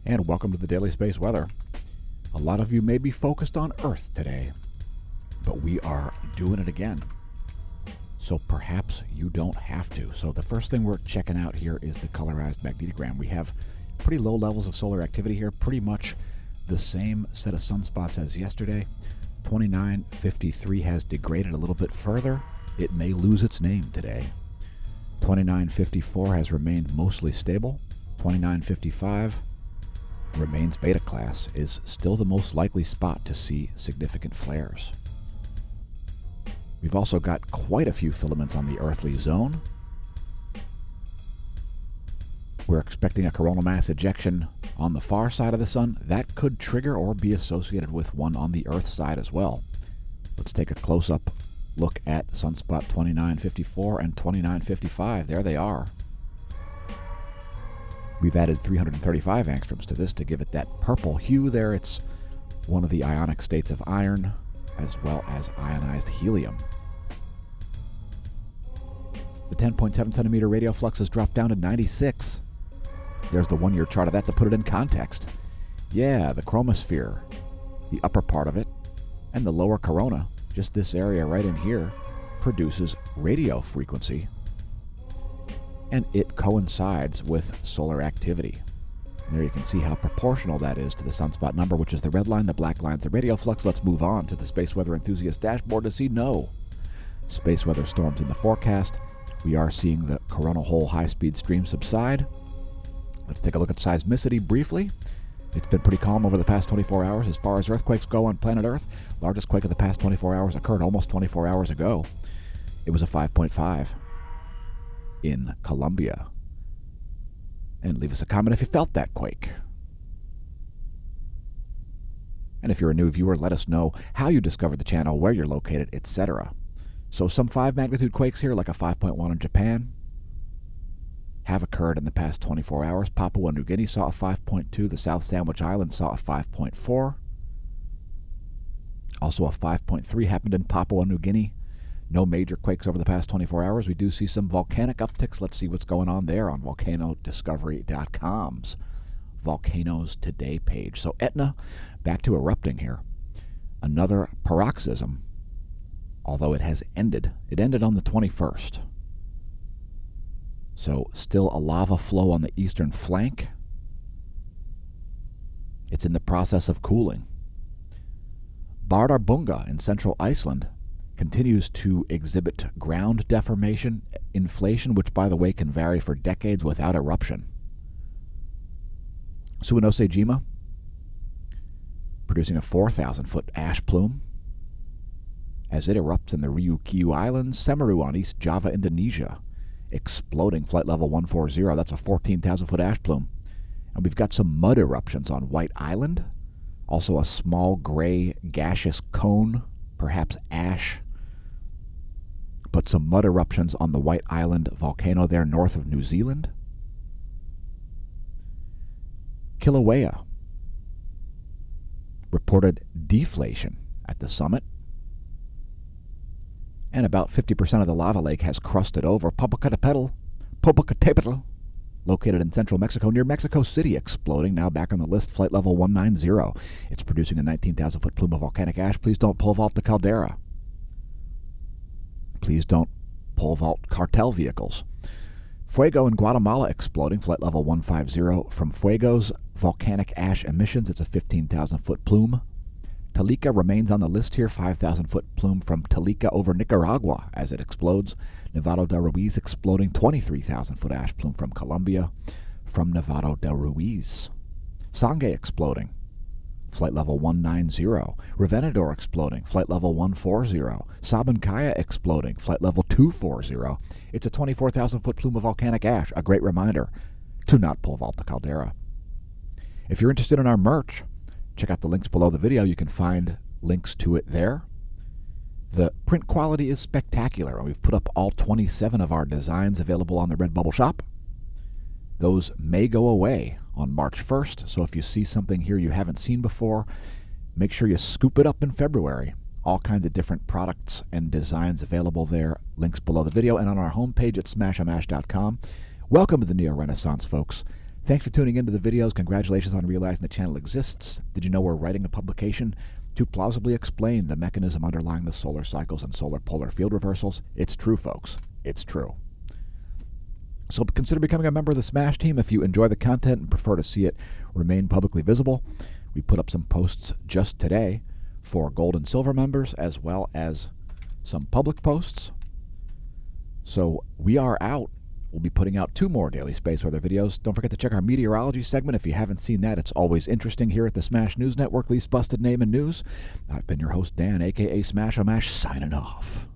And welcome to the Daily Space Weather. A lot of you may be focused on Earth today, but we are doing it again. So perhaps you don't have to. So the first thing we're checking out here is the colorized magnetogram. We have pretty low levels of solar activity here, pretty much the same set of sunspots as yesterday. 2953 has degraded a little bit further. It may lose its name today. 2954 has remained mostly stable. 2955 remains beta class, is still the most likely spot to see significant flares. We've also got quite a few filaments on the earthly zone. We're expecting a coronal mass ejection on the far side of the sun. That could trigger or be associated with one on the Earth side as well. Let's take a close-up look at sunspot 2954 and 2955. There they are. We've added 335 angstroms to this to give it that purple hue there. It's one of the ionic states of iron, as well as ionized helium. The 10.7 centimeter radial flux has dropped down to 96. There's the one-year chart of that to put it in context. Yeah, the chromosphere, the upper part of it, and the lower corona, just this area right in here, produces radio frequency, and it coincides with solar activity. And there you can see how proportional that is to the sunspot number, which is the red line. The black line's the radial flux. Let's move on to the Space Weather Enthusiast dashboard to see no space weather storms in the forecast. We are seeing the coronal hole high-speed stream subside. Let's take a look at seismicity briefly. It's been pretty calm over the past 24 hours as far as earthquakes go on planet Earth. Largest quake of the past 24 hours occurred almost 24 hours ago. It was a 5.5 in Colombia. And leave us a comment if you felt that quake. And if you're a new viewer, let us know how you discovered the channel, where you're located, etc. So some 5 magnitude quakes here, like a 5.1 in Japan, have occurred in the past 24 hours. Papua New Guinea saw a 5.2. The South Sandwich Islands saw a 5.4. Also a 5.3 happened in Papua New Guinea. No major quakes over the past 24 hours. We do see some volcanic upticks. Let's see what's going on there on volcanodiscovery.com's Volcanoes Today page. So Etna, back to erupting here. Another paroxysm, although it has ended. It ended on the 21st. So still a lava flow on the eastern flank. It's in the process of cooling. Bardarbunga in central Iceland continues to exhibit ground deformation, inflation, which, by the way, can vary for decades without eruption. Suwanosejima, producing a 4,000-foot ash plume as it erupts in the Ryukyu Islands. Semeru on East Java, Indonesia, exploding flight level 140. That's a 14,000-foot ash plume. And we've got some mud eruptions on White Island. Also a small gray gaseous cone, perhaps ash. But some mud eruptions on the White Island volcano there north of New Zealand. Kilauea reported deflation at the summit. And about 50% of the lava lake has crusted over. Popocatépetl, located in central Mexico near Mexico City, exploding, now back on the list, flight level 190. It's producing a 19,000-foot plume of volcanic ash. Please don't pole vault the caldera. Please don't pole vault cartel vehicles. Fuego in Guatemala exploding, flight level 150 from Fuego's volcanic ash emissions. It's a 15,000-foot plume. Talica remains on the list here, 5,000-foot plume from Talica over Nicaragua as it explodes. Nevado del Ruiz exploding, 23,000-foot ash plume from Colombia from Nevado del Ruiz. Sangay exploding, flight level 190. Revenador exploding, flight level 140. Sabancaya exploding, flight level 240. It's a 24,000-foot plume of volcanic ash. A great reminder to not pole vault the caldera. If you're interested in our merch, check out the links below the video. You can find links to it there. The print quality is spectacular, and we've put up all 27 of our designs available on the Redbubble shop. Those may go away on March 1st, so if you see something here you haven't seen before, make sure you scoop it up in February. All kinds of different products and designs available there. Links below the video and on our homepage at smashamash.com. Welcome to the Neo-Renaissance, folks. Thanks for tuning into the videos. Congratulations on realizing the channel exists. Did you know we're writing a publication to plausibly explain the mechanism underlying the solar cycles and solar polar field reversals? It's true, folks. It's true. So consider becoming a member of the Smash team if you enjoy the content and prefer to see it remain publicly visible. We put up some posts just today for gold and silver members, as well as some public posts. So we are out. We'll be putting out 2 more daily space weather videos. Don't forget to check our meteorology segment. If you haven't seen that, it's always interesting here at the Smash News Network, least busted name in news. I've been your host, Dan, a.k.a. Smash-O-Mash, signing off.